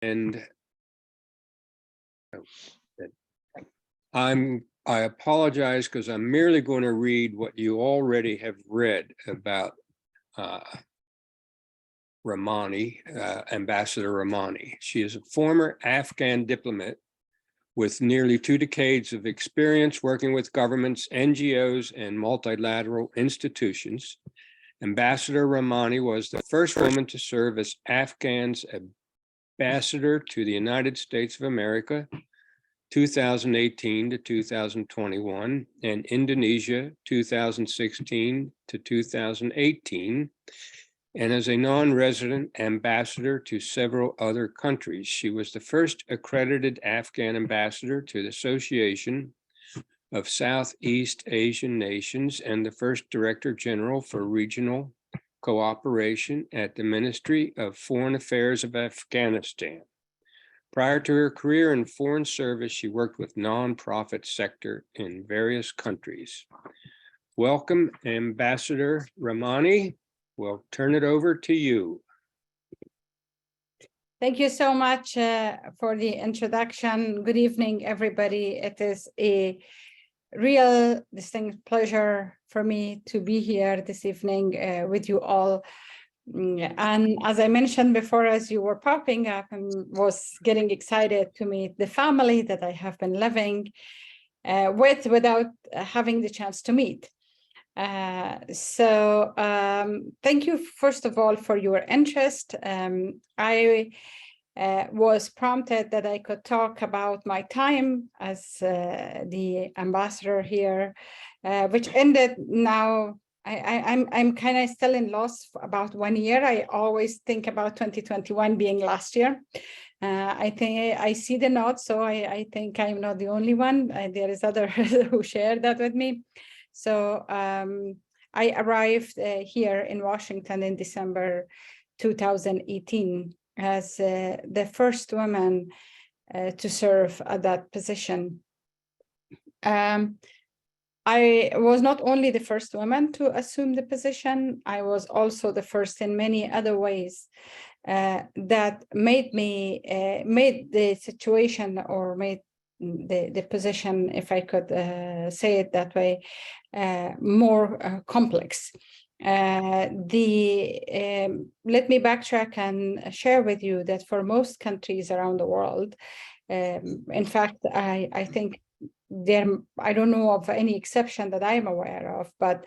And I apologize because I'm merely going to read what you already have read about Rahmani, Ambassador Rahmani. She is a former Afghan diplomat with nearly 2 decades of experience working with governments, NGOs, and multilateral institutions. Ambassador Rahmani was the first woman to serve as Afghan's ambassador to the United States of America, 2018 to 2021, and Indonesia, 2016 to 2018, and as a non-resident ambassador to several other countries. She was the first accredited Afghan ambassador to the Association of Southeast Asian Nations and the first Director General for Regional Cooperation at the Ministry of Foreign Affairs of Afghanistan. Prior to her career in foreign service, she worked with nonprofit sector in various countries. Welcome, Ambassador Rahmani. We'll turn it over to you. Thank you so much for the introduction. Good evening, everybody. It is a real distinct pleasure for me to be here this evening with you all. And as I mentioned before, as you were popping up, and was getting excited to meet the family that I have been living with without having the chance to meet. So thank you, first of all, for your interest. I was prompted that I could talk about my time as the ambassador here, which ended now. I'm kind of still in loss for about 1 year. I always think about 2021 being last year. I think I see the notes, so I think I'm not the only one. There is others who share that with me. So I arrived here in Washington in December 2018 as the first woman to serve at that position. I was not only the first woman to assume the position, I was also the first in many other ways that made the situation, or made the position, if I could say it that way, more complex. Let me backtrack and share with you that for most countries around the world, in fact, I think I don't know of any exception that I'm aware of, but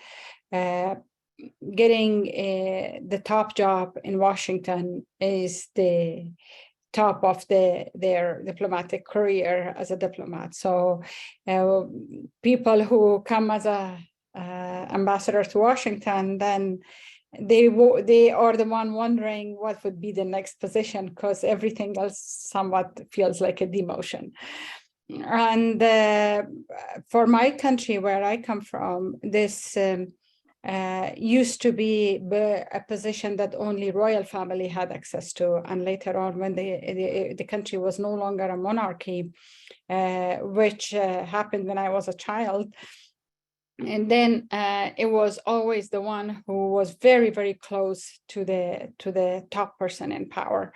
getting the top job in Washington is the top of their diplomatic career as a diplomat. So people who come as a ambassador to Washington, then they are the one wondering what would be the next position, because everything else somewhat feels like a demotion. And for my country, where I come from, this used to be a position that only royal family had access to. And later on, when the country was no longer a monarchy, which happened when I was a child, and then it was always the one who was very, very close to the top person in power.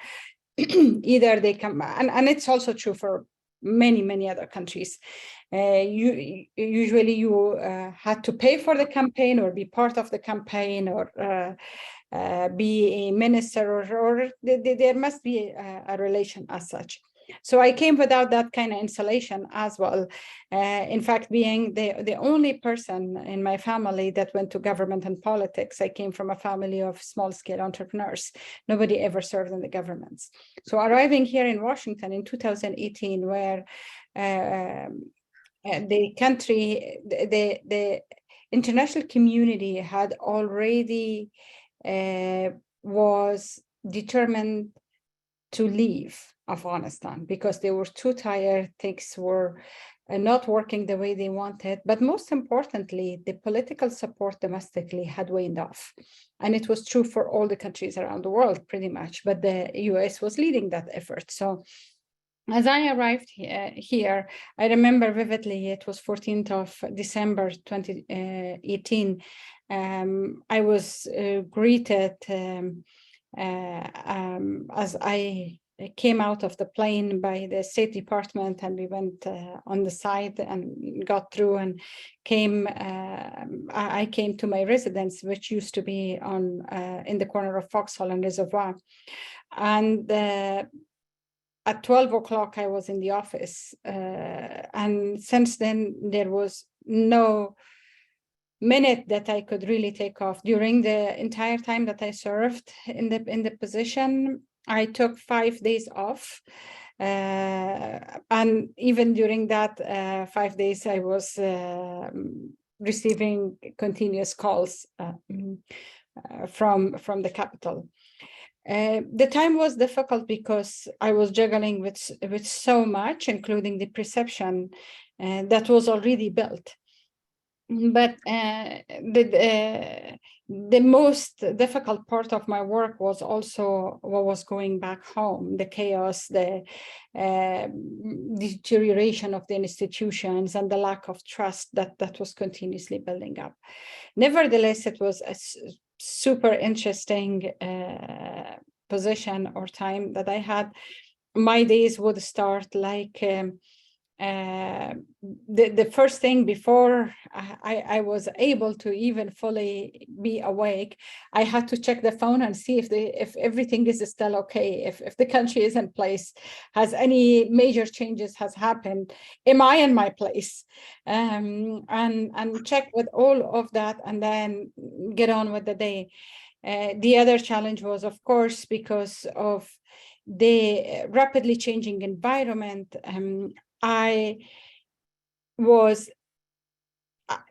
Either they come, and it's also true for many other countries. Usually you had to pay for the campaign, or be part of the campaign, or be a minister, or there must be a relation as such. So I came without that kind of insulation as well. In fact, being the only person in my family that went to government and politics, I came from a family of small-scale entrepreneurs. Nobody ever served in the governments. So arriving here in Washington in 2018, where the country, the international community had already was determined to leave Afghanistan because they were too tired, things were not working the way they wanted. But most importantly, the political support domestically had waned off. And it was true for all the countries around the world, pretty much, but the US was leading that effort. So as I arrived here, I remember vividly, it was 14th of December 2018. I was greeted as I came out of the plane by the State Department, and we went on the side and got through and came. I came to my residence, which used to be on in the corner of Foxhall and Reservoir, and at 12 o'clock I was in the office, and since then there was no minute that I could really take off. During the entire time that I served in the position, I took 5 days off, and even during that 5 days, I was receiving continuous calls from the capital. The time was difficult because I was juggling with so much, including the perception that was already built. But the most difficult part of my work was also what was going back home, the chaos, the deterioration of the institutions, and the lack of trust that was continuously building up. Nevertheless, it was a super interesting position or time that I had. My days would start like the first thing before I was able to even fully be awake. I had to check the phone and see if everything is still okay, if the country is in place, has any major changes has happened, am I in my place, and check with all of that and then get on with the day. The other challenge was, of course, because of the rapidly changing environment. I was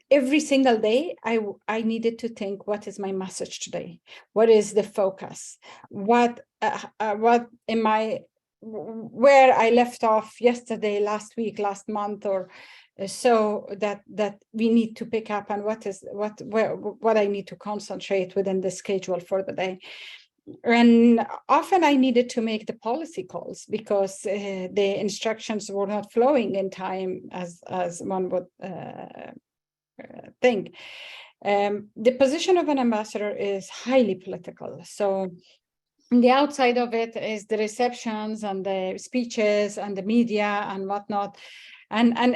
every single day, I needed to think, what is my message today? What is the focus? What am I, where I left off yesterday, last week, last month, or so that we need to pick up, and what I need to concentrate within the schedule for the day. And often I needed to make the policy calls because the instructions were not flowing in time as one would think. The position of an ambassador is highly political. So the outside of it is the receptions and the speeches and the media and whatnot. And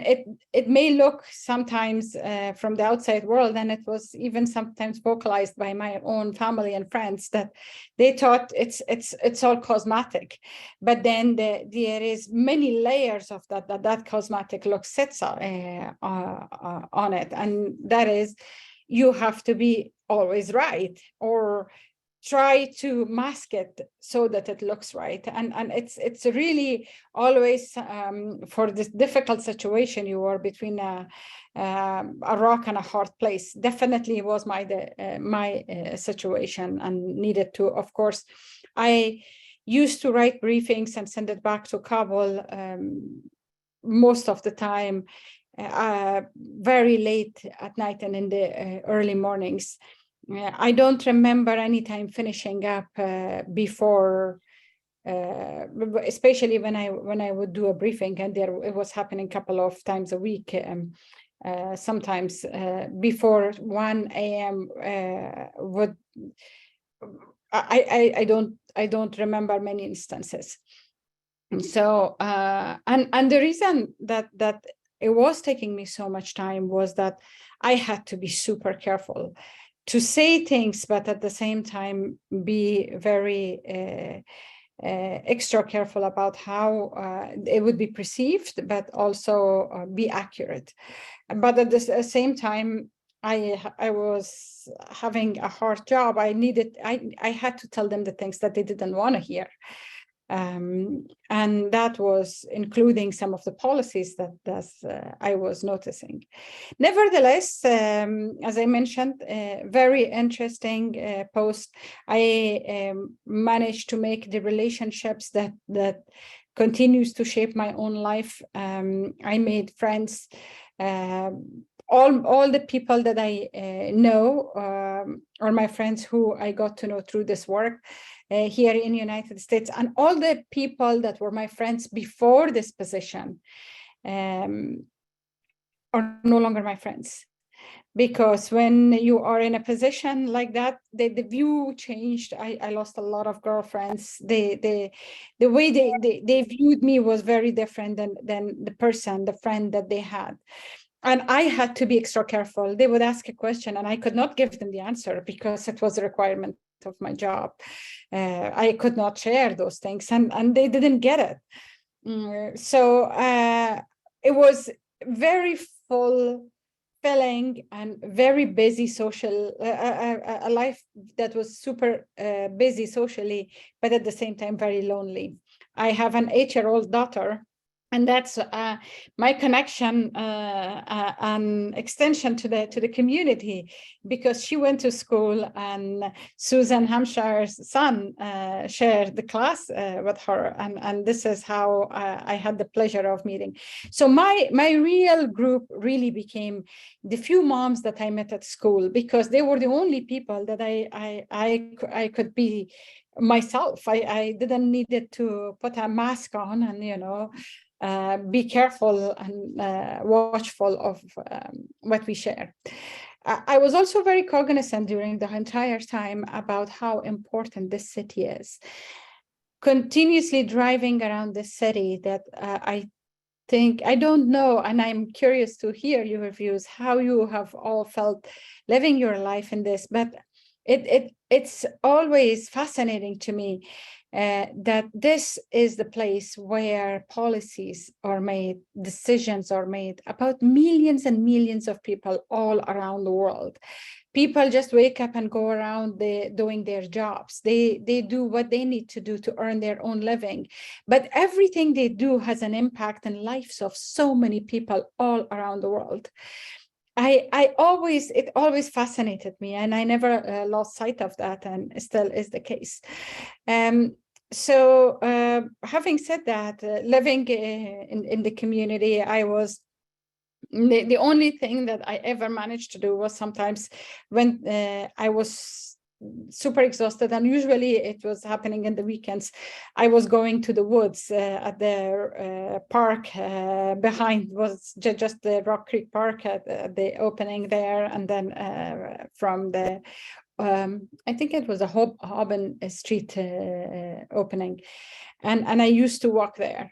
it may look sometimes from the outside world, and it was even sometimes vocalized by my own family and friends, that they thought it's all cosmetic. But then there is many layers of that cosmetic look sits on it, and that is, you have to be always right, or try to mask it so that it looks right. And it's really always for this difficult situation, you are between a rock and a hard place. Definitely was my situation, and needed to, of course, I used to write briefings and send it back to Kabul most of the time, very late at night and in the early mornings. I don't remember any time finishing up before, especially when I would do a briefing, and it was happening a couple of times a week, sometimes before 1 a.m. I don't remember many instances. So and the reason that it was taking me so much time was that I had to be super careful to say things, but at the same time be very extra careful about how it would be perceived, but also be accurate. But at the same time, I was having a hard job. I had to tell them the things that they didn't want to hear. And that was including some of the policies that I was noticing. Nevertheless, as I mentioned, very interesting post. I managed to make the relationships that continues to shape my own life. I made friends. All the people that I know are my friends who I got to know through this work here in the United States, and all the people that were my friends before this position are no longer my friends. because when you are in a position like that, the view changed. I lost a lot of girlfriends. The way they viewed me was very different than the friend that they had. And I had to be extra careful. They would ask a question and I could not give them the answer because it was a requirement of my job. I could not share those things, and they didn't get it. So it was very fulfilling and very busy social, a life that was super busy socially, but at the same time very lonely. I have an 8-year-old daughter, and that's my connection, an extension to the community, because she went to school and Susan Hampshire's son shared the class with her, and this is how I had the pleasure of meeting. So my real group really became the few moms that I met at school, because they were the only people that I could be myself. I didn't need to put a mask on and be careful and watchful of what we share. I was also very cognizant during the entire time about how important this city is. Continuously driving around the city, that I don't know, and I'm curious to hear your views, how you have all felt living your life in this, but it's always fascinating to me that this is the place where policies are made, decisions are made about millions and millions of people all around the world. People just wake up and go around doing their jobs. They do what they need to do to earn their own living. But everything they do has an impact on lives of so many people all around the world. It always fascinated me, and I never lost sight of that, and still is the case. So having said that, living in the community, I was the only thing that I ever managed to do was sometimes when I was super exhausted, and usually it was happening in the weekends, I was going to the woods at the park behind was just the Rock Creek Park at the opening there, and then from the I think it was a Hoban Street opening, and I used to walk there.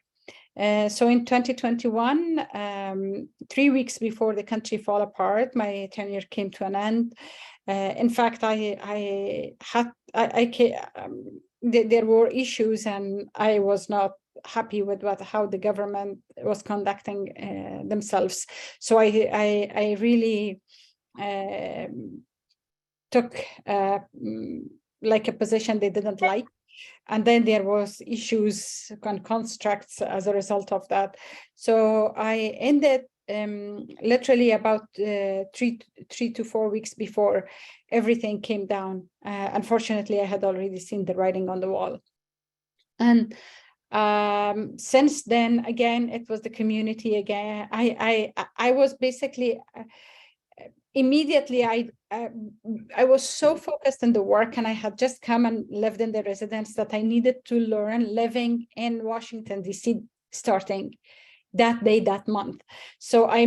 So in 2021, 3 weeks before the country fall apart, my tenure came to an end. In fact, there were issues, and I was not happy with how the government was conducting themselves. So I really took like a position they didn't like. And then there was issues and constructs as a result of that. So I ended literally about 3 to 4 weeks before everything came down. Unfortunately, I had already seen the writing on the wall. And since then, again, it was the community again. I was basically... immediately, I was so focused on the work, and I had just come and lived in the residence, that I needed to learn living in Washington, D.C. starting that day, that month. So I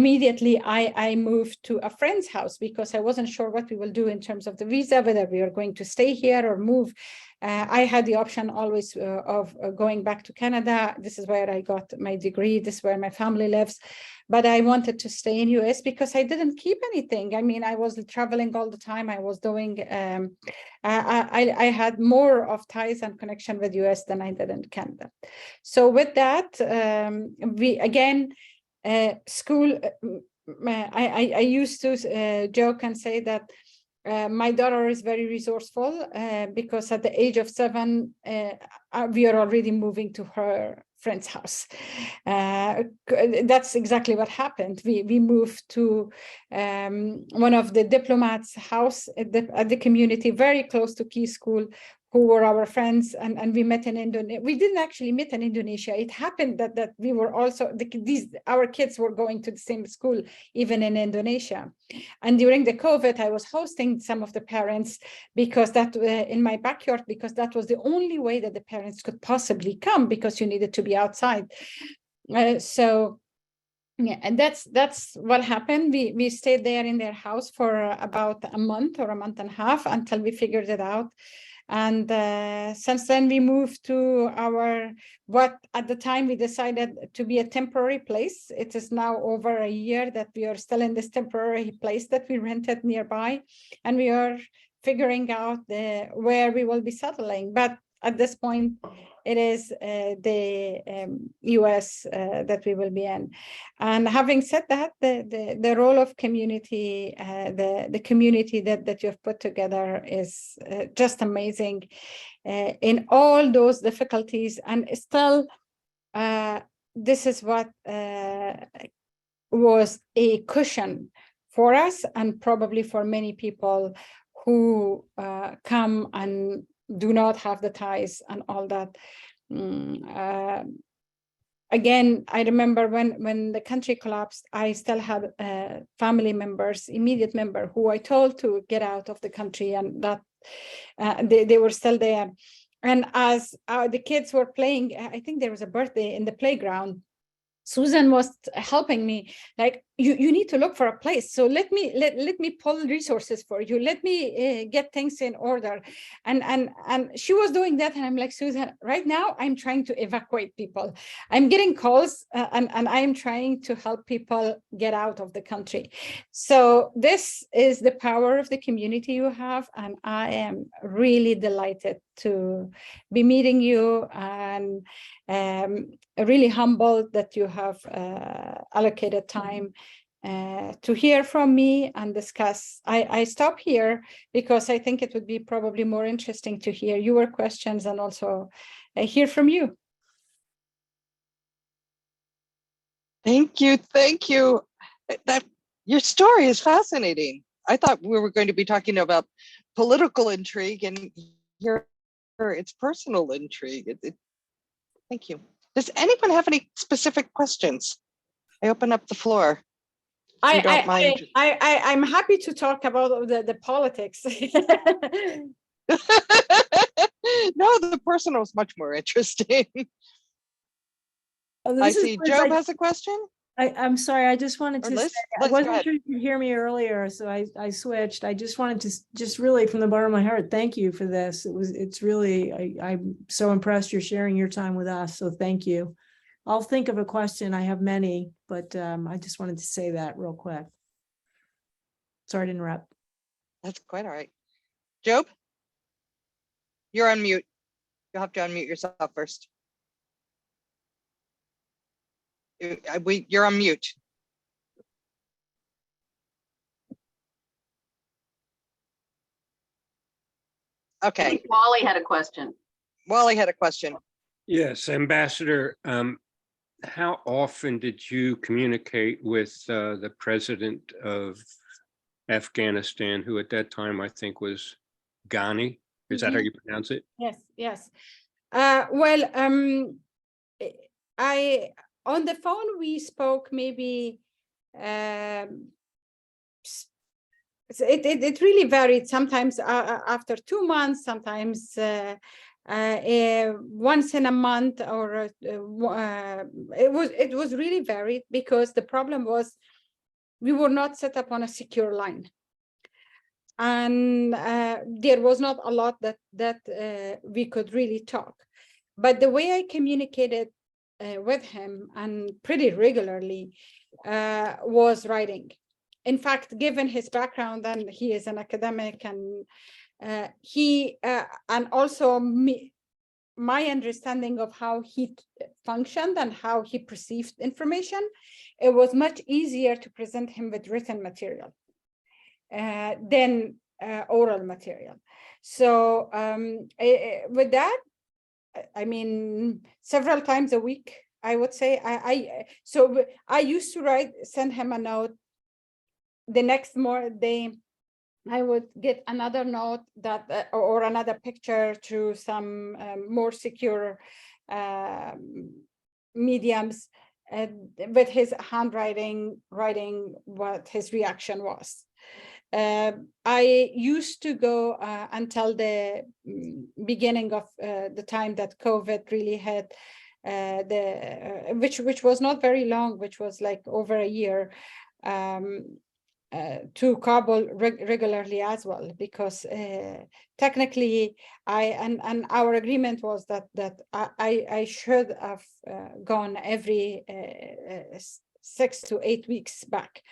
moved to a friend's house, because I wasn't sure what we will do in terms of the visa, whether we are going to stay here or move. I had the option always of going back to Canada. This is where I got my degree. This is where my family lives. But I wanted to stay in US because I didn't keep anything. I mean, I was traveling all the time. I was doing, I had more of ties and connection with US than I did in Canada. So with that, we again, school, I used to joke and say that my daughter is very resourceful because at the age of 7, we are already moving to her friend's house. That's exactly what happened. We moved to one of the diplomats' house at the community, very close to Key School, who were our friends, and we met in Indonesia. We didn't actually meet in Indonesia. It happened that we were also, our kids were going to the same school, even in Indonesia. And during the COVID, I was hosting some of the parents because that in my backyard, because that was the only way that the parents could possibly come, because you needed to be outside. So Yeah, and that's what happened. We stayed there in their house for about a month or a month and a half until we figured it out. And since then we moved to what at the time we decided to be a temporary place. It is now over a year that we are still in this temporary place that we rented nearby, and we are figuring out where we will be settling. But at this point, it is the US that we will be in. And having said that, the role of community, the community that you've put together is just amazing in all those difficulties. And still, this is what was a cushion for us, and probably for many people who come and do not have the ties and all that. Again, I remember when the country collapsed, I still had family members, immediate member, who I told to get out of the country, and that they were still there. And as the kids were playing, I think there was a birthday in the playground, Susan was helping me, like, you need to look for a place. So let me pull resources for you. Let me get things in order. And she was doing that. And I'm like, Susan, right now I'm trying to evacuate people. I'm getting calls and I'm trying to help people get out of the country. So this is the power of the community you have. And I am really delighted to be meeting you, and really humbled that you have allocated time to hear from me and discuss. I stop here because I think it would be probably more interesting to hear your questions and also hear from you. Thank you. Thank you. Your story is fascinating. I thought we were going to be talking about political intrigue, and here it's personal intrigue. Thank you. Does anyone have any specific questions? I open up the floor. I'm happy to talk about the politics. No, the personal is much more interesting. I see Job has a question. I'm sorry, I just wanted to say, I wasn't sure you could hear me earlier, so I switched. I just wanted to just really from the bottom of my heart, thank you for this. It's really, I'm so impressed you're sharing your time with us, so thank you. I'll think of a question. I have many, but I just wanted to say that real quick. Sorry to interrupt. That's quite all right. Job, you're on mute. You'll have to unmute yourself first. You're on mute. Okay. Wally had a question. Wally had a question. Yes, Ambassador, how often did you communicate with the president of Afghanistan, who at that time I think was Ghani? Is that how you pronounce it? Yes. On the phone we spoke maybe. It really varied. Sometimes after 2 months, sometimes once in a month, or it was really varied, because the problem was we were not set up on a secure line, and there was not a lot that we could really talk. But the way I communicated with him, and pretty regularly, was writing. In fact, given his background, and he is an academic, and and also my understanding of how he functioned and how he perceived information, it was much easier to present him with written material than oral material. So with that, I mean, several times a week, I would say. So I used to send him a note. The next day, I would get another note that or another picture through some more secure mediums with his handwriting, writing what his reaction was. I used to go until the beginning of the time that COVID really hit. which was not very long, which was like over a year, to Kabul regularly as well, because technically and our agreement was that I should have gone every 6 to 8 weeks back.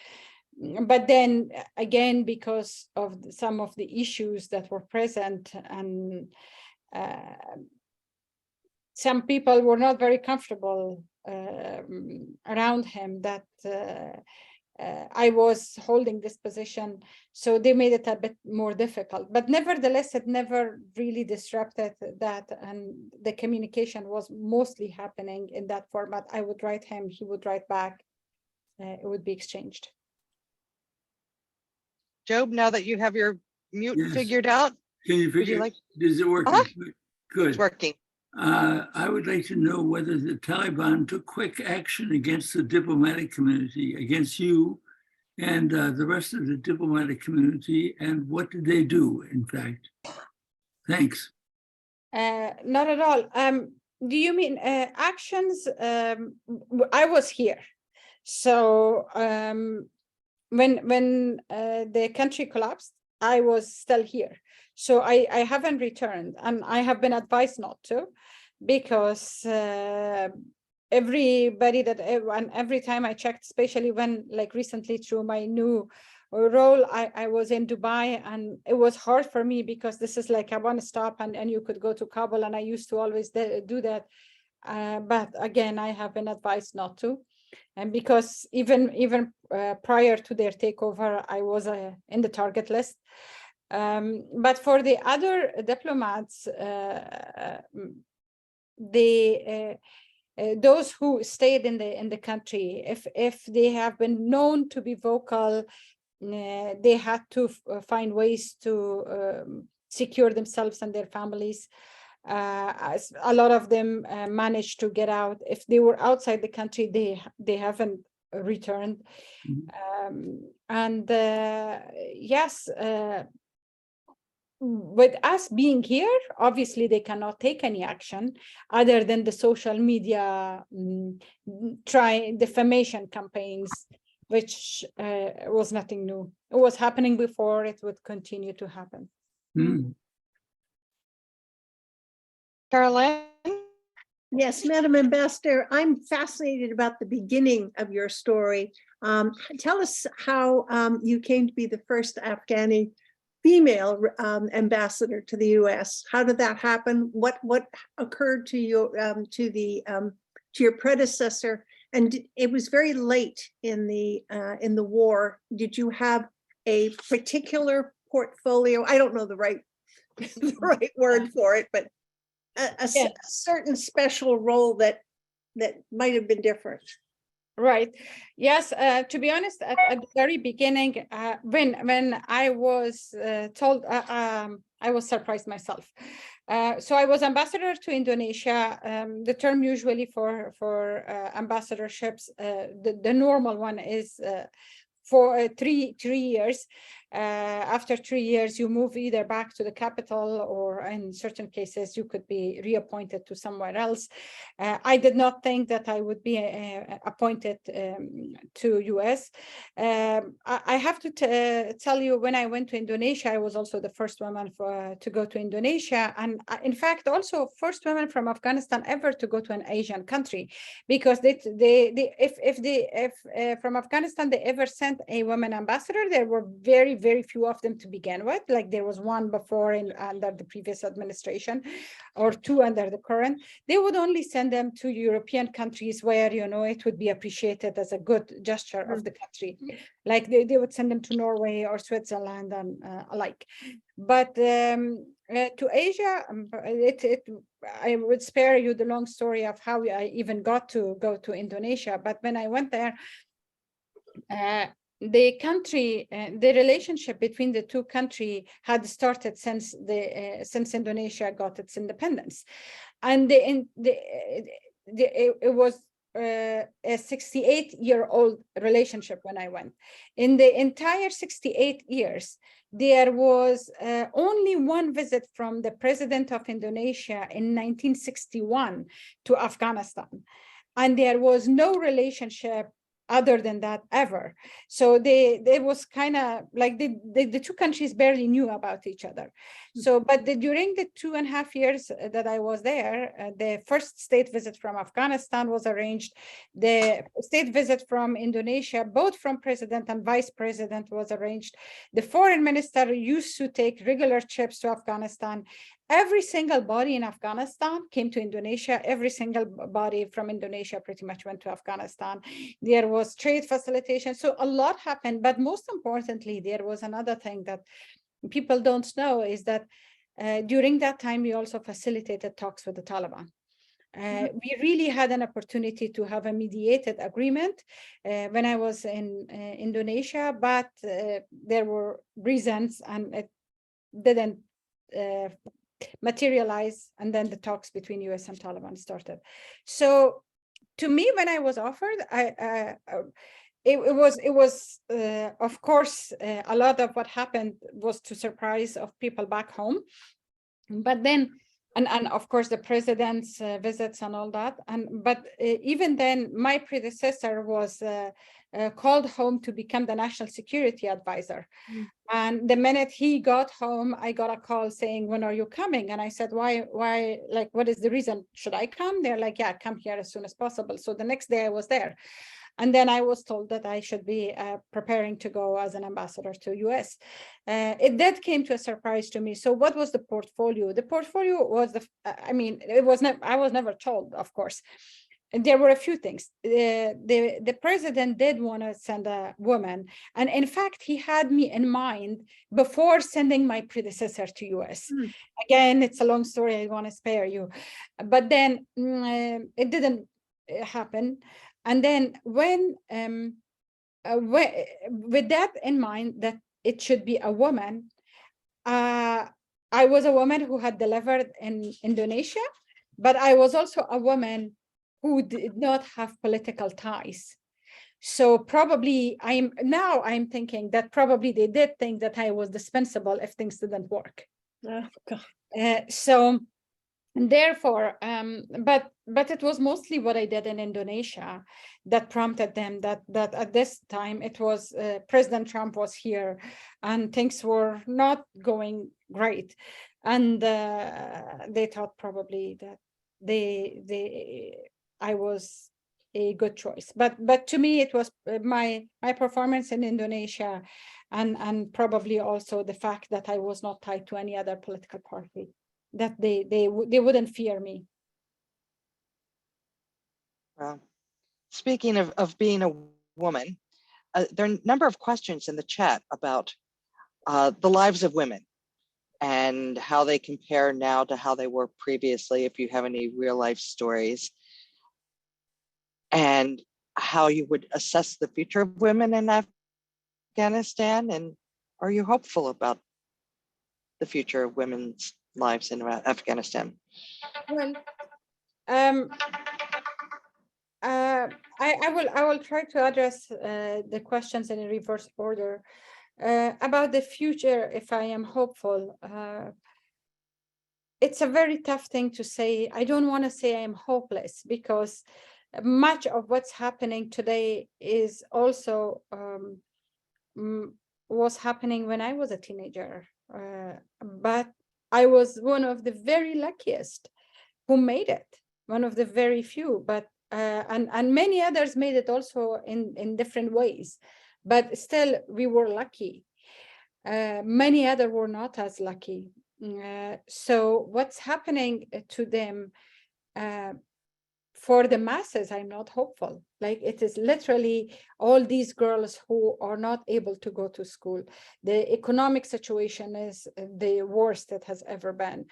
But then again, because of some of the issues that were present, and some people were not very comfortable around him, that I was holding this position, so they made it a bit more difficult. But nevertheless, it never really disrupted that, and the communication was mostly happening in that format. I would write him, he would write back, it would be exchanged. Job, now that you have your mute figured out, can you figure? Does it work? Good. It's working. I would like to know whether the Taliban took quick action against the diplomatic community, against you and the rest of the diplomatic community, and what did they do, in fact? Thanks. Not at all. Do you mean actions? I was here. So when the country collapsed, I was still here. So I haven't returned, and I have been advised not to, because everybody and every time I checked, especially when, like recently through my new role, I was in Dubai, and it was hard for me because this is like, I want to stop and you could go to Kabul, and I used to always do that. But again, I have been advised not to. And because even prior to their takeover, I was in the target list. But for the other diplomats, those who stayed in the country, if they have been known to be vocal, they had to find ways to secure themselves and their families. As a lot of them managed to get out. If they were outside the country, they haven't returned. And yes, with us being here, obviously they cannot take any action other than the social media defamation campaigns, which was nothing new. It was happening before, it would continue to happen. Caroline? Yes, Madam Ambassador, I'm fascinated about the beginning of your story. Tell us how you came to be the first Afghani female ambassador to the U.S. How did that happen? What occurred to you to your predecessor? And it was very late in the war. Did you have a particular portfolio? I don't know the right word for it, but a certain special role that might have been different. Right. Yes. To be honest, at the very beginning, when I was told, I was surprised myself. So I was ambassador to Indonesia. The term usually for ambassadorships, the normal one is for 3 years. After 3 years, you move either back to the capital, or in certain cases, you could be reappointed to somewhere else. I did not think that I would be appointed to US. I have to tell you, when I went to Indonesia, I was also the first woman to go to Indonesia. And in fact, also first woman from Afghanistan ever to go to an Asian country, because if from Afghanistan, they ever sent a woman ambassador, there were very few of them to begin with. Like there was one before under the previous administration, or 2 under the current. They would only send them to European countries where, it would be appreciated as a good gesture of the country. Like they would send them to Norway or Switzerland and alike. But to Asia, I would spare you the long story of how I even got to go to Indonesia. But when I went there, the relationship between the 2 countries had started since Indonesia got its independence, and it was a 68-year-old relationship when I went. In the entire 68 years, there was only one visit from the president of Indonesia in 1961 to Afghanistan. And there was no relationship other than that ever. So they was kind of like the two countries barely knew about each other. So, but during the 2.5 years that I was there, the first state visit from Afghanistan was arranged. The state visit from Indonesia, both from president and vice president, was arranged. The foreign minister used to take regular trips to Afghanistan. Every single body in Afghanistan came to Indonesia. Every single body from Indonesia pretty much went to Afghanistan. There was trade facilitation. So a lot happened. But most importantly, there was another thing that people don't know is that during that time, we also facilitated talks with the Taliban. We really had an opportunity to have a mediated agreement when I was in Indonesia, but there were reasons and it didn't materialize, and then the talks between US and Taliban started. So to me, when I was offered, it was of course a lot of what happened was to surprise of people back home, but then and of course the president's visits and all that, but even then my predecessor was called home to become the national security advisor. And the minute he got home, I got a call saying, when are you coming? And I said, why, like, what is the reason? Should I come? They're like, yeah, come here as soon as possible. So the next day I was there. And then I was told that I should be preparing to go as an ambassador to US. That came to a surprise to me. So what was the portfolio? The portfolio was I was never told, of course. And there were a few things. The president did want to send a woman. And in fact, he had me in mind before sending my predecessor to US. Again, it's a long story. I want to spare you. But then it didn't happen. And then when with that in mind, that it should be a woman, I was a woman who had delivered in Indonesia, but I was also a woman who did not have political ties. So probably I'm thinking that probably they did think that I was dispensable if things didn't work. Oh, God. So therefore, but it was mostly what I did in Indonesia that prompted them that at this time it was President Trump was here and things were not going great. And they thought probably that I was a good choice, but to me it was my performance in Indonesia, and probably also the fact that I was not tied to any other political party, that they wouldn't fear me. Well, speaking of being a woman, there are a number of questions in the chat about the lives of women and how they compare now to how they were previously, if you have any real life stories, and how you would assess the future of women in Afghanistan, and are you hopeful about the future of women's lives in Afghanistan? Well, I will try to address the questions in a reverse order. About the future, if I am hopeful, it's a very tough thing to say. I don't want to say I'm hopeless, because much of what's happening today is also was happening when I was a teenager. But I was one of the very luckiest who made it, one of the very few, but and many others made it also in different ways, but still we were lucky. Many others were not as lucky. So what's happening to them, for the masses, I'm not hopeful. Like, it is literally all these girls who are not able to go to school. The economic situation is the worst it has ever been.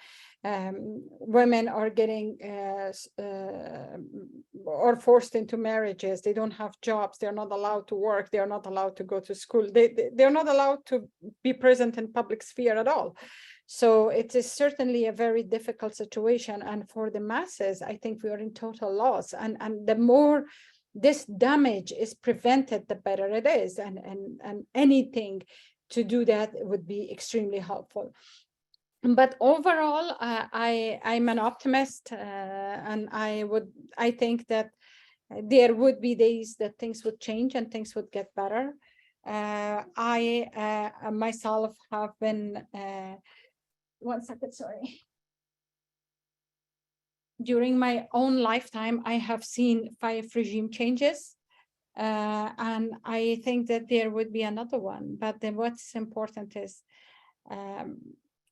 Women are getting or forced into marriages. They don't have jobs. They're not allowed to work. They're not allowed to go to school. They're not allowed to be present in public sphere at all. So it is certainly a very difficult situation. And for the masses, I think we are in total loss. And the more this damage is prevented, the better it is. And anything to do that would be extremely helpful. But overall, I'm an optimist, and I think that there would be days that things would change and things would get better. I myself have been, 1 second, sorry. During my own lifetime, I have seen 5 regime changes. And I think that there would be another one. But then what's important is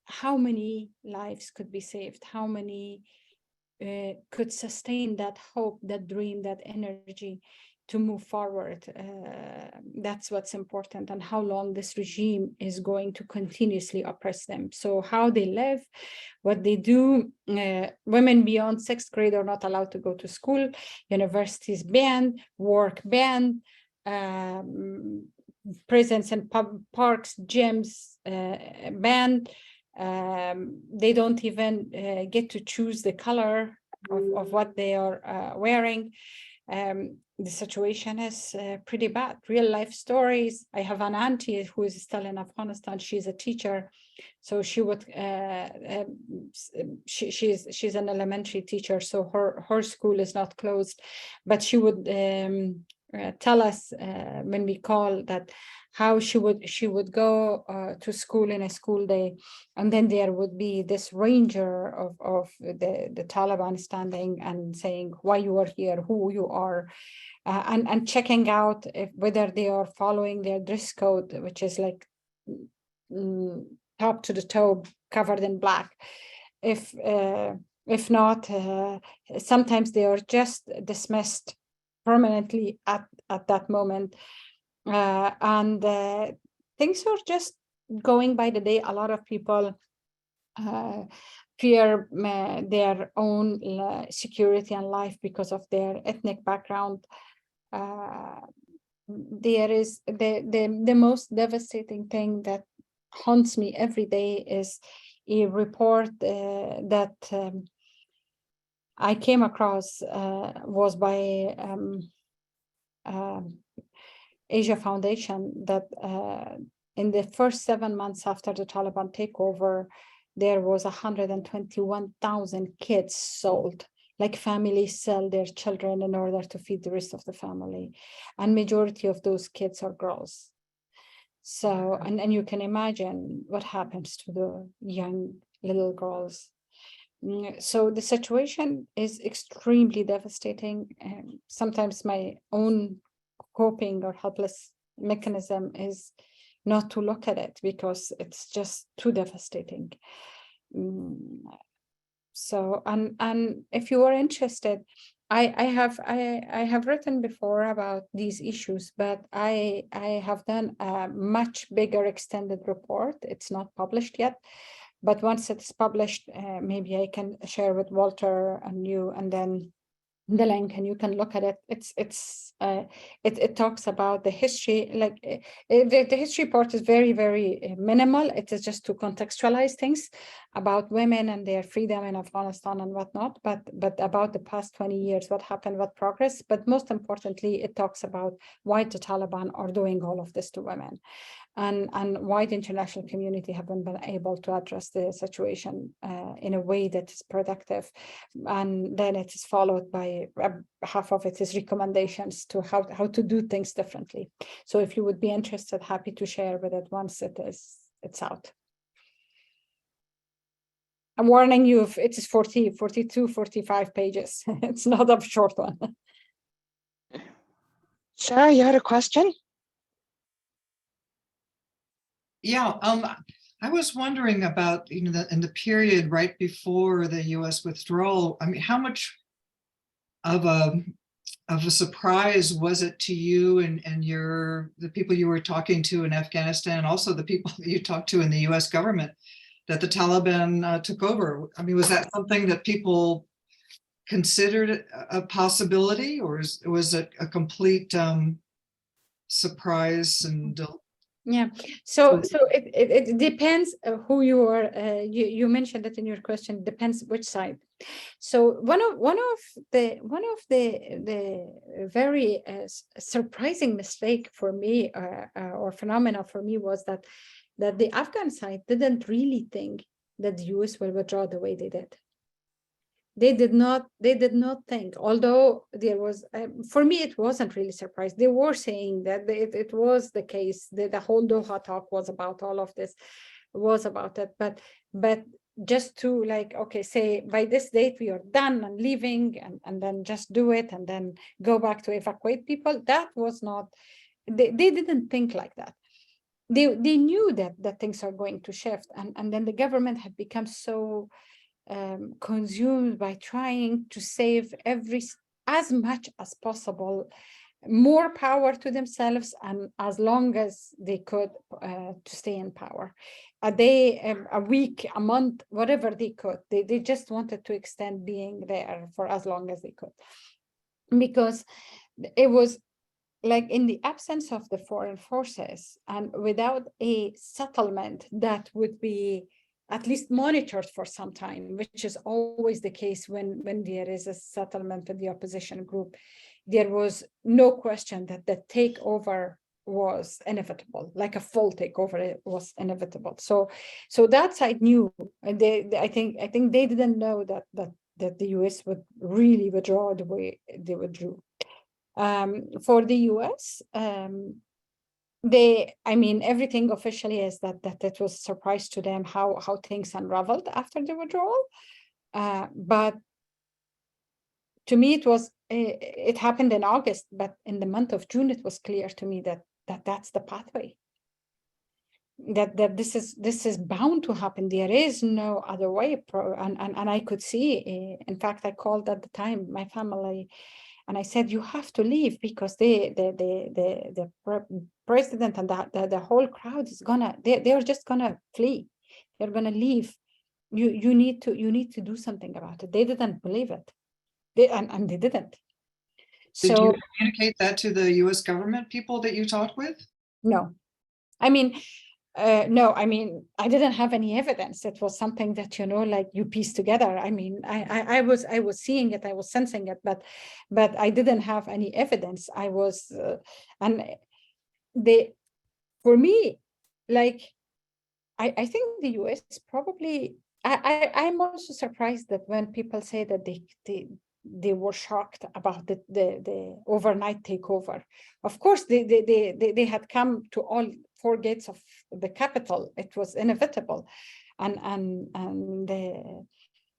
how many lives could be saved, how many could sustain that hope, that dream, that energy to move forward. That's what's important, and how long this regime is going to continuously oppress them. So how they live, what they do, women beyond 6th grade are not allowed to go to school, universities banned, work banned, presence in parks, gyms banned. They don't even get to choose the color of what they are wearing. The situation is pretty bad. Real life stories. I have an auntie who is still in Afghanistan. She's a teacher, so she would. She's an elementary teacher, so her school is not closed, but she would tell us when we call that how she would go to school in a school day, and then there would be this ranger of the Taliban standing and saying why you are here, who you are, and checking out whether they are following their dress code, which is like top to the toe covered in black. If not, sometimes they are just dismissed permanently at that moment. And things are just going by the day. A lot of people fear their own security and life because of their ethnic background. There is the most devastating thing that haunts me every day is a report that I came across, was by Asia Foundation, that in the first 7 months after the Taliban takeover, there was 121,000 kids sold. Like families sell their children in order to feed the rest of the family. And majority of those kids are girls. So, and you can imagine what happens to the young little girls. So the situation is extremely devastating. Sometimes my own coping or helpless mechanism is not to look at it because it's just too devastating. So, and if you are interested, I have written before about these issues, but I have done a much bigger extended report. It's not published yet, but once it's published, maybe I can share with Walter and you, and then the link, and you can look at it. It talks about the history. Like the history part is very, very minimal. It is just to contextualize things about women and their freedom in Afghanistan and whatnot, but about the past 20 years, what happened, what progress. But most importantly, it talks about why the Taliban are doing all of this to women, and why the international community haven't been able to address the situation in a way that is productive. And then it is followed by half of it is recommendations to how to do things differently. So if you would be interested, happy to share with it once it's out. I'm warning you, if it is 40, 42, 45 pages. It's not a short one. Sarah, you had a question? Yeah, I was wondering about, in the period right before the U.S. withdrawal, I mean, how much of a surprise was it to you and the people you were talking to in Afghanistan, also the people that you talked to in the U.S. government, that the Taliban took over? I mean, was that something that people considered a possibility, or was it a complete surprise and Yeah, so it depends who you are. You mentioned that in your question. It depends which side. So one of the very surprising mistake for me or phenomena for me was that the Afghan side didn't really think that the US will withdraw the way they did. They did not think, although there was, for me, it wasn't really surprised. They were saying that it was the case, that the whole Doha talk was about all of this, was about it. But just to like, okay, say by this date we are done and leaving and then just do it and then go back to evacuate people, that was not, they didn't think like that. They knew that things are going to shift. And then the government had become so consumed by trying to save as much as possible, more power to themselves, and as long as they could to stay in power, a day, a week, a month, whatever they could. They just wanted to extend being there for as long as they could, because it was like in the absence of the foreign forces and without a settlement that would be at least monitored for some time, which is always the case when there is a settlement with the opposition group, there was no question that the takeover was inevitable, like a full takeover was inevitable. So that side knew, and I think they didn't know that the US would really withdraw the way they withdrew. For the US, everything officially is that it was a surprise to them how things unraveled after the withdrawal. But to me, it happened in August, but in the month of June, it was clear to me that that's the pathway. That this is bound to happen. There is no other way. And I could see. In fact, I called at the time my family. And I said, you have to leave, because the president and the whole crowd is they're just gonna flee. They're gonna leave. You need to do something about it. They didn't believe it. And they didn't. Did So you communicate that to the US government people that you talked with? no, no, I didn't have any evidence. It was something that, like you piece together. I was seeing it, I was sensing it, but I didn't have any evidence. I was, for me, like, I think the US probably, I'm also surprised that when people say that they were shocked about the overnight takeover. Of course, they had come to all 4 gates of the capital. It was inevitable, and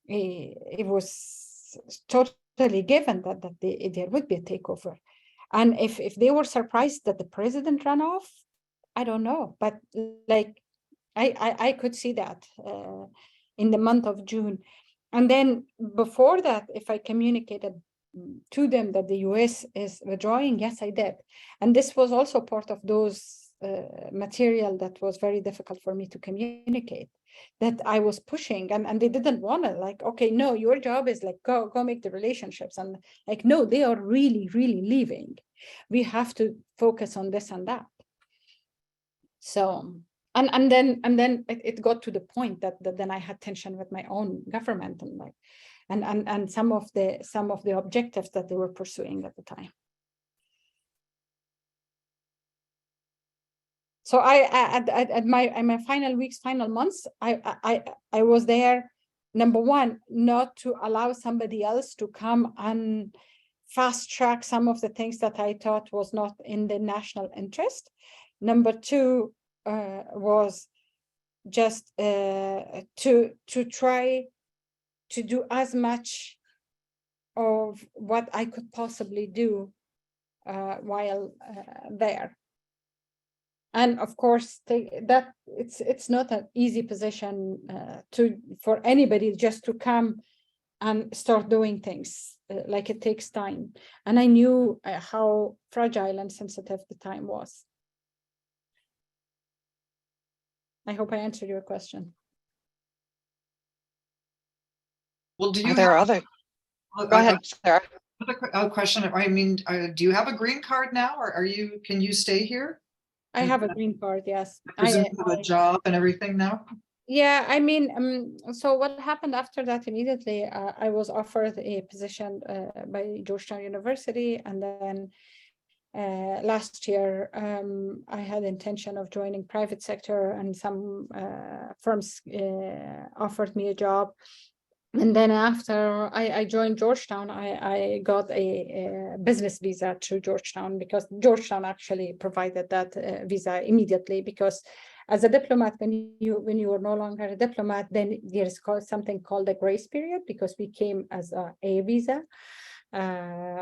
it was totally given that there would be a takeover. And if they were surprised that the president ran off, I don't know, but like I could see that in the month of June. And then before that, if I communicated to them that the US is withdrawing, yes, I did. And this was also part of those material that was very difficult for me to communicate, that I was pushing, and they didn't want to, like, okay, no, your job is like, go make the relationships. And like, no, they are really, really leaving. We have to focus on this and that. So, and then it got to the point that then I had tension with my own government, and like, and some of the objectives that they were pursuing at the time. So at my final weeks, final months, I was there, number one, not to allow somebody else to come and fast track some of the things that I thought was not in the national interest. Number two was just to try to do as much of what I could possibly do while there. And of course, that it's not an easy position for anybody just to come and start doing things. Like, it takes time. And I knew how fragile and sensitive the time was. I hope I answered your question. Well, do you Are there have other? Go ahead, Sarah. another question? Do you have a green card now, or can you stay here? I have a green card, yes. I presume you have a job and everything now? Yeah, I mean, so what happened after that immediately, I was offered a position by Georgetown University, and then last year, I had intention of joining private sector, and some firms offered me a job. And then after I joined Georgetown, I got a business visa to Georgetown, because Georgetown actually provided that visa immediately, because as a diplomat, when you are no longer a diplomat, then there's something called a grace period, because we came as a visa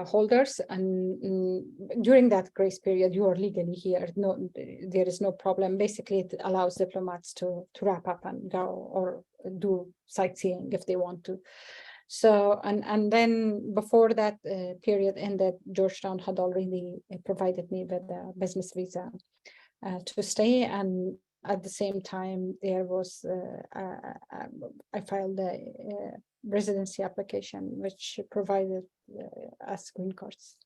holders, and during that grace period you are legally here. No, there is no problem. Basically, it allows diplomats to wrap up and go, or do sightseeing if they want to. So and then before that period ended, Georgetown had already provided me with a business visa to stay, and at the same time there was I filed a residency application which provided us green cards.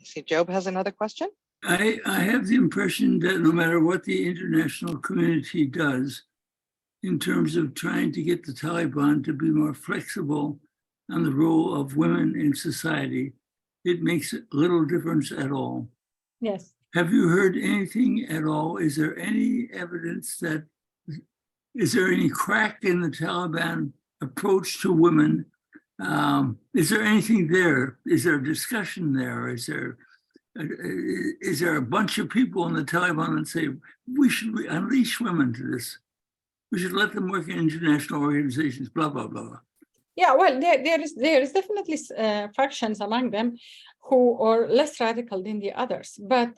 I see Job has another question. I have the impression that no matter what the international community does in terms of trying to get the Taliban to be more flexible on the role of women in society, it makes little difference at all. Yes. Have you heard anything at all? Is there any evidence that, is there any crack in the Taliban approach to women? Is there anything there? Is there a discussion there? Is there a bunch of people in the Taliban that say, we should unleash women to this? We should let them work in international organizations, blah, blah, blah. Yeah, well, there is definitely factions among them who are less radical than the others. But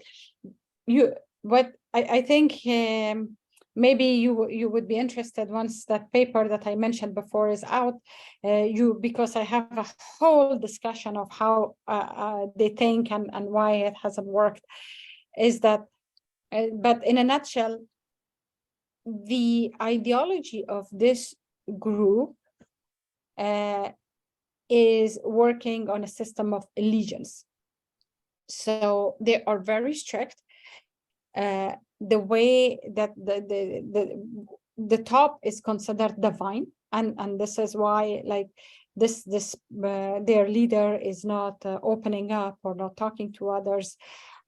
I think maybe you would be interested once that paper that I mentioned before is out. Because I have a whole discussion of how they think and why it hasn't worked. Is that, but in a nutshell, the ideology of this group is working on a system of allegiance. So they are very strict. The way that the top is considered divine, and this is why, like, their leader is not opening up or not talking to others.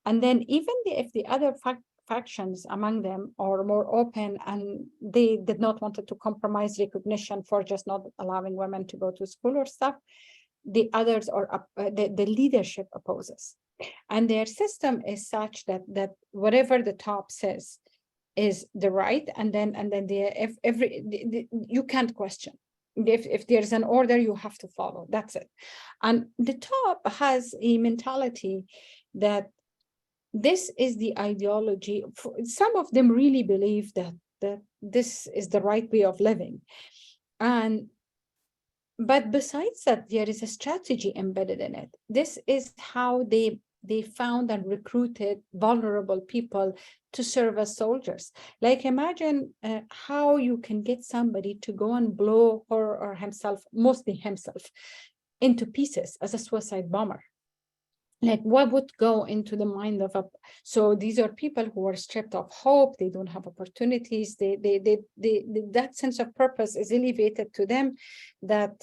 And then even if the other factions among them are more open, and they did not want to compromise recognition for just not allowing women to go to school or stuff, the others are the leadership opposes. And their system is such that whatever the top says is the right, and then you can't question. If there's an order, you have to follow. That's it. And the top has a mentality that this is the ideology. Some of them really believe that this is the right way of living. But besides that, there is a strategy embedded in it. This is how they found and recruited vulnerable people to serve as soldiers. Like, imagine how you can get somebody to go and blow her or himself, mostly himself, into pieces as a suicide bomber. Like, what would go into the mind of so these are people who are stripped of hope. They don't have opportunities. That sense of purpose is elevated to them that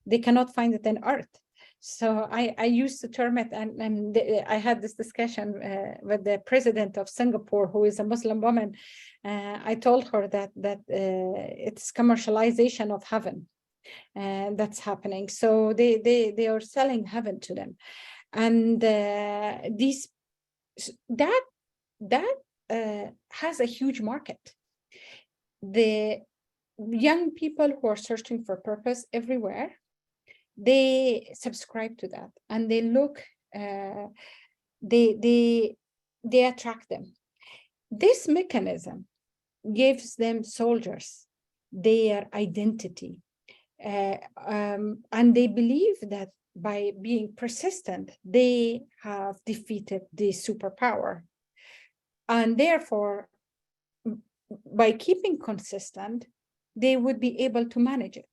they cannot find it in art. So I used to term it, and I had this discussion with the president of Singapore, who is a Muslim woman. I told her that it's commercialization of heaven that's happening. So they are selling heaven to them. And that has a huge market. The young people who are searching for purpose everywhere, they subscribe to that, and they look, they attract them. This mechanism gives them soldiers, their identity, and they believe that by being persistent, they have defeated the superpower. And therefore, by keeping consistent, they would be able to manage it.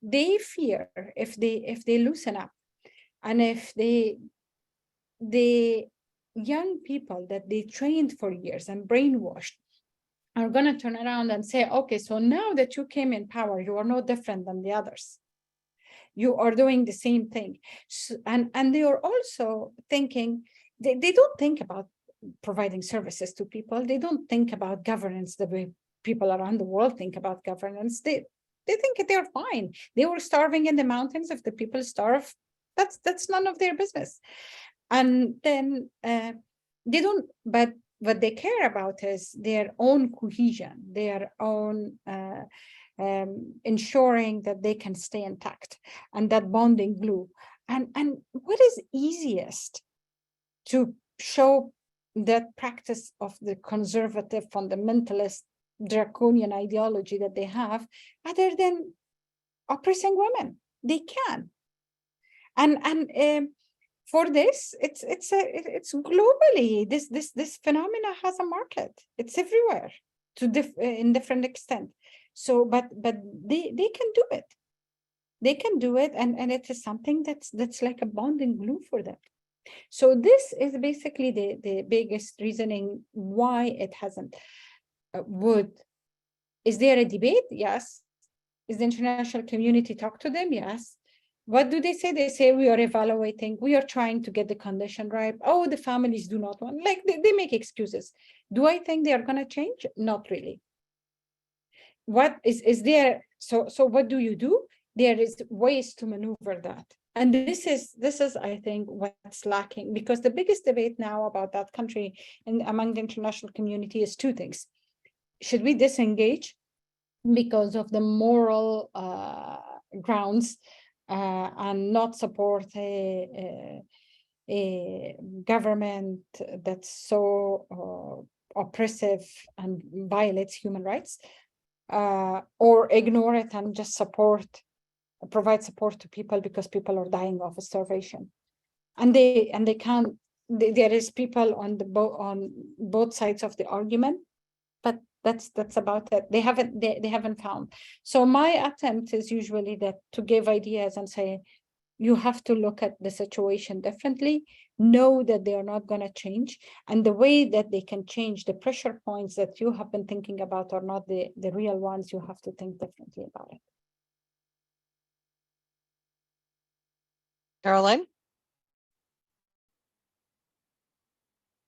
They fear if they loosen up, and if they the young people that they trained for years and brainwashed are going to turn around and say, okay, so now that you came in power, you are no different than the others. You are doing the same thing. So, and they are also thinking, they don't think about providing services to people. They don't think about governance the way people around the world think about governance. They think they're fine. They were starving in the mountains. If the people starve, that's none of their business. And then they don't, but what they care about is their own cohesion, their own ensuring that they can stay intact, and that bonding glue. And what is easiest to show that practice of the conservative, fundamentalist, draconian ideology that they have, other than oppressing women? They can. And for this, it's globally, this phenomena has a market. It's everywhere in different extent. So, but they can do it. They can do it, and it is something that's like a bonding glue for them. So this is basically the biggest reasoning why it hasn't. Is there a debate? Yes. Is the international community talk to them? Yes. What do they say? They say we are evaluating, we are trying to get the condition right. Oh, the families do not want, like they make excuses. Do I think they are going to change? Not really. What is there? So what do you do? There is ways to maneuver that. And this is, I think, what's lacking, because the biggest debate now about that country and among the international community is two things. Should we disengage because of the moral grounds and not support a government that's so oppressive and violates human rights, or ignore it and just provide support to people because people are dying of starvation, and they can't. There is people on both sides of the argument, but that's about it. They haven't found. So my attempt is usually that to give ideas and say, you have to look at the situation differently, know that they are not going to change, and the way that they can change, the pressure points that you have been thinking about are not the real ones. You have to think differently about it. Caroline?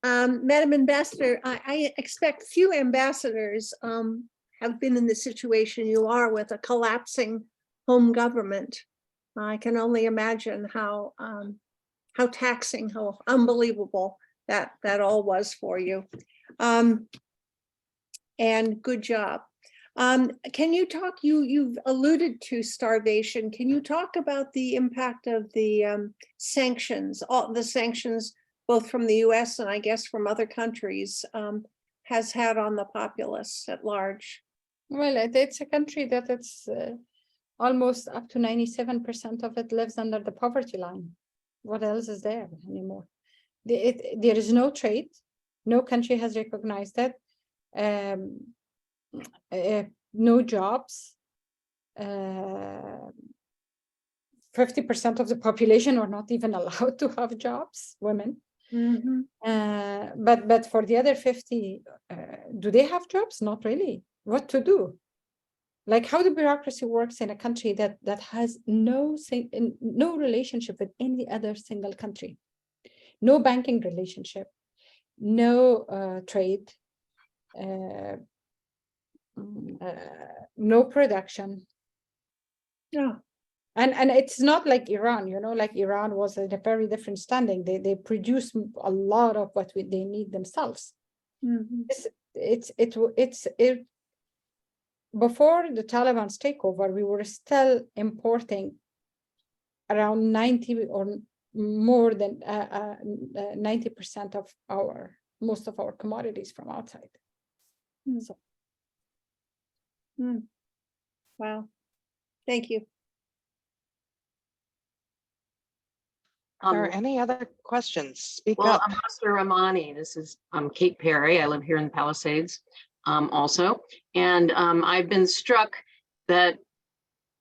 Madam Ambassador, I expect few ambassadors have been in the situation you are with a collapsing home government. I can only imagine how taxing, how unbelievable that all was for you. And good job. Can you talk, you've alluded to starvation. Can you talk about the impact of the sanctions, all the sanctions, both from the US and I guess from other countries, has had on the populace at large? Well, it's a country that it's almost up to 97% of it lives under the poverty line. What else is there anymore? There is no trade. No country has recognized that. No jobs. 50% of the population are not even allowed to have jobs, women. Mm-hmm. But for the other 50, do they have jobs? Not really. What to do? Like how the bureaucracy works in a country that has no relationship with any other single country, no banking relationship, no trade, no production. Yeah. And it's not like Iran, like Iran was at a very different standing. They produce a lot of what they need themselves. Mm-hmm. Before the Taliban's takeover, we were still importing around 90 or more than 90% of most of our commodities from outside. Mm. So. Mm. Wow. Thank you. Are there any other questions? Speak well, up. Ambassador Rahmani, this is Kate Perry. I live here in the Palisades also. And I've been struck that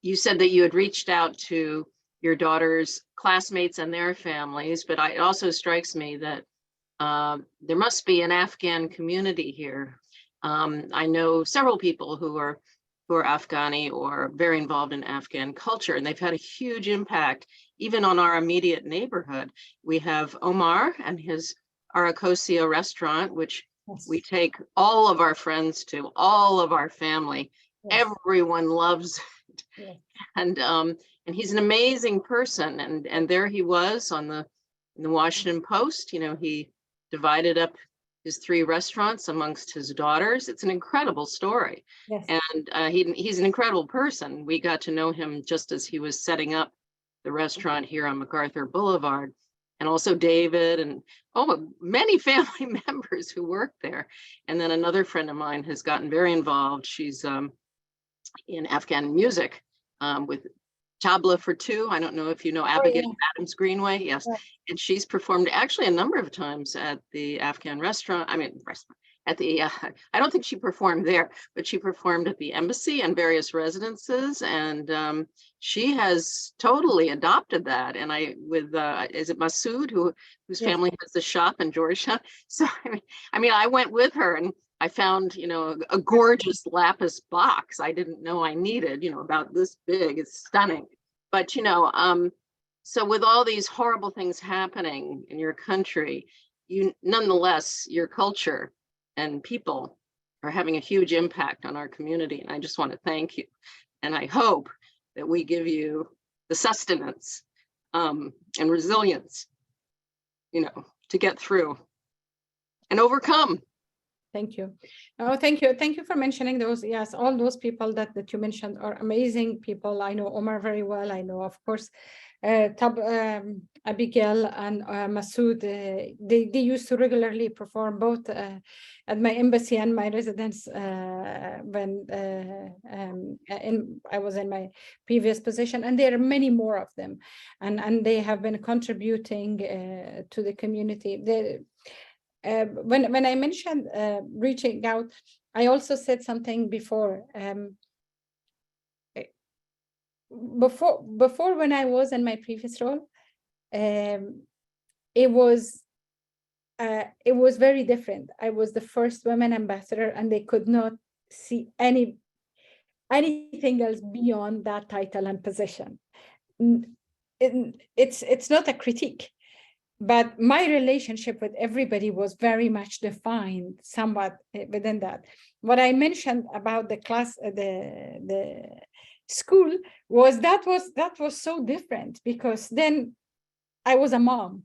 you said that you had reached out to your daughter's classmates and their families, but it also strikes me that there must be an Afghan community here. I know several people who are Afghani or very involved in Afghan culture, and they've had a huge impact even on our immediate neighborhood. We have Omar and his Arakosia restaurant, which we take all of our friends to, all of our family. Yes. Everyone loves it. Yes. And he's an amazing person. And there he was in the Washington Post. You know, he divided up his 3 restaurants amongst his daughters. It's an incredible story. Yes. And he's an incredible person. We got to know him just as he was setting up the restaurant here on MacArthur Boulevard. And also David and many family members who work there. And then another friend of mine has gotten very involved. She's in Afghan music with Tabla for Two. I don't know if you know Abigail Adams Greenway. Yes. Right. And she's performed actually a number of times at the Afghan restaurant. At the, I don't think she performed there, but she performed at the embassy and various residences. And she has totally adopted that. And is it Masood, whose family has the shop in Georgetown? So, I went with her and I found, a gorgeous lapis box I didn't know I needed, about this big. It's stunning. But, so with all these horrible things happening in your country, nonetheless, your culture and people are having a huge impact on our community. And I just want to thank you. And I hope that we give you the sustenance and resilience, to get through and overcome. Thank you. Oh, thank you. Thank you for mentioning those. Yes, all those people that you mentioned are amazing people. I know Omar very well. I know, of course, Abigail and Masood. They used to regularly perform both at my embassy and my residence when I was in my previous position. And there are many more of them, and they have been contributing to the community. When I mentioned reaching out, I also said something before. Before when I was in my previous role, it was very different. I was the first women ambassador, and they could not see anything else beyond that title and position. It's not a critique. But my relationship with everybody was very much defined somewhat within that. What I mentioned about the class, the school was that was so different, because then I was a mom.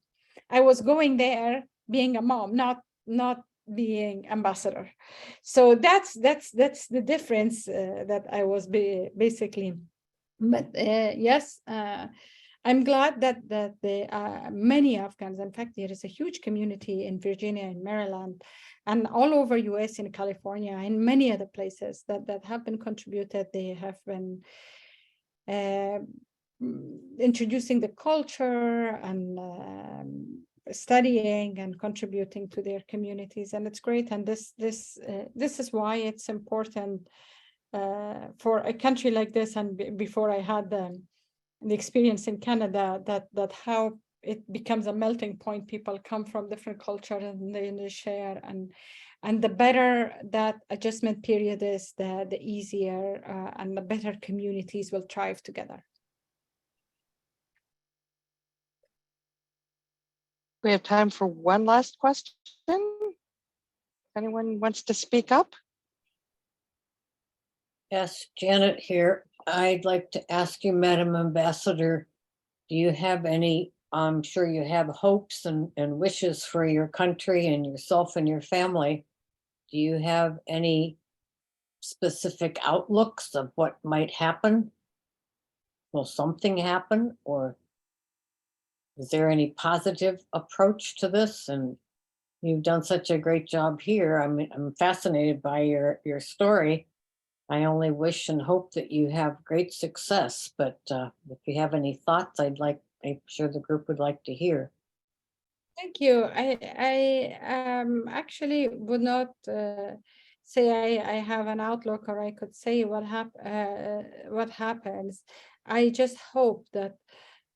I was going there being a mom, not being ambassador. So that's the difference that I was basically. But yes. I'm glad that there are many Afghans. In fact, there is a huge community in Virginia and Maryland and all over US and California and many other places that have been contributed. They have been introducing the culture and studying and contributing to their communities. And it's great. And this is why it's important for a country like this. And before I had the experience in Canada, that how it becomes a melting point. People come from different cultures and they share, and the better that adjustment period is, the easier and the better communities will thrive together. We have time for one last question. Anyone wants to speak up? Yes, Janet here. I'd like to ask you, Madam Ambassador, do you have any, I'm sure you have hopes and wishes for your country and yourself and your family. Do you have any specific outlooks of what might happen? Will something happen, or is there any positive approach to this? And you've done such a great job here. I'm fascinated by your story. I only wish and hope that you have great success, but if you have any thoughts, I'm sure the group would like to hear. Thank you. I actually would not say I have an outlook, or I could say what happens. I just hope that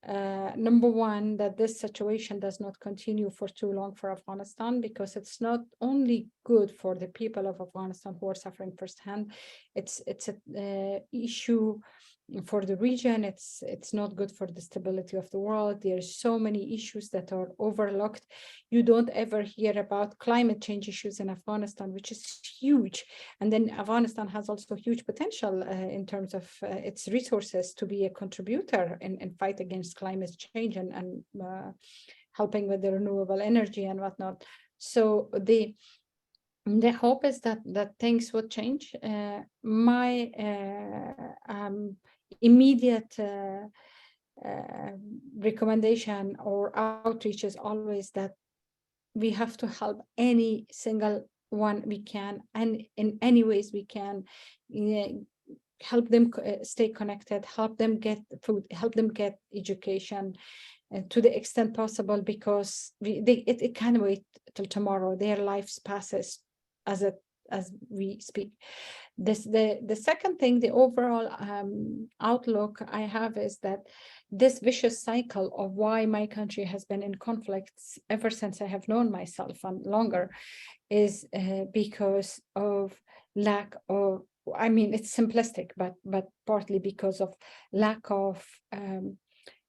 number one, that this situation does not continue for too long for Afghanistan, because it's not only good for the people of Afghanistan who are suffering firsthand, it's a issue for the region. It's not good for the stability of the world. There's so many issues that are overlooked. You don't ever hear about climate change issues in Afghanistan, which is huge. And then Afghanistan has also huge potential in terms of its resources to be a contributor in fight against climate change and helping with the renewable energy and whatnot. So the hope is that things would change. My immediate recommendation or outreach is always that we have to help any single one we can, and in any ways we can, help them stay connected, help them get food, help them get education, to the extent possible, because it can't wait till tomorrow. Their lives passes as we speak. The second thing, the overall outlook I have is that this vicious cycle of why my country has been in conflicts ever since I have known myself and longer is because of lack of, I mean, it's simplistic, but partly because of lack of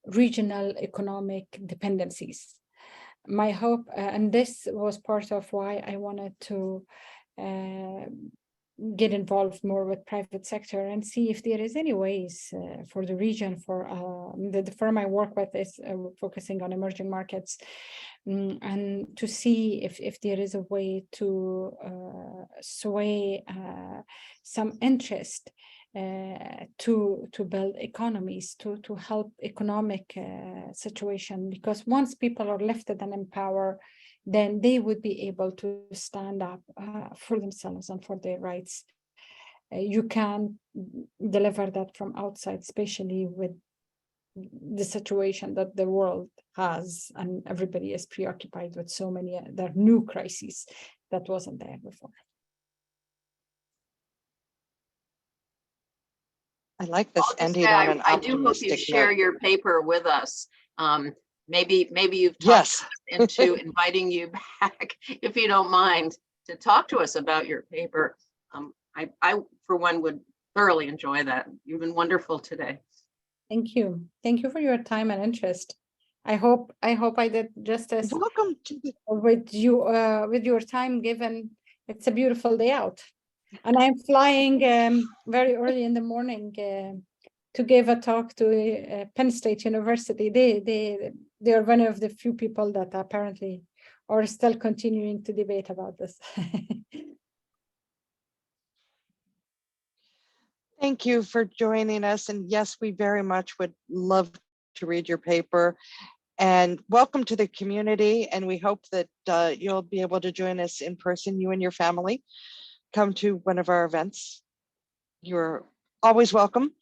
regional economic dependencies. My hope, and this was part of why I wanted to get involved more with private sector and see if there is any ways for the region, for the firm I work with is focusing on emerging markets, and to see if there is a way to sway some interest to build economies, to help economic situation, because once people are lifted and empowered, then they would be able to stand up for themselves and for their rights. You can deliver that from outside, especially with the situation that the world has, and everybody is preoccupied with so many other new crises that wasn't there before. I like this I'll just ending say, on an I do hope you optimistic share note. your paper with us. Maybe you've talked Yes. us into inviting you back, if you don't mind, to talk to us about your paper. I for one would thoroughly enjoy that. You've been wonderful today. Thank you. Thank you for your time and interest. I hope I did justice Welcome to the with your time given. It's a beautiful day out. And I'm flying very early in the morning to give a talk to Penn State University. They are one of the few people that apparently are still continuing to debate about this. Thank you for joining us. And yes, we very much would love to read your paper. And welcome to the community. And we hope that you'll be able to join us in person, you and your family. Come to one of our events. You're always welcome.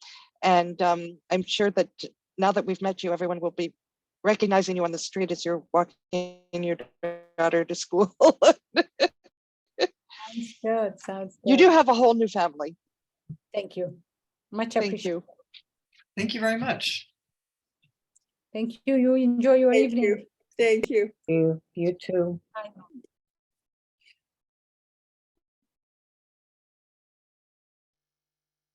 And I'm sure that now that we've met you, everyone will be recognizing you on the street as you're walking your daughter to school. Sounds good. Sounds good. You do have a whole new family. Thank you. Much Thank appreciated. you. Thank you very much. Thank you. You enjoy your evening. Thank you. You too. Bye.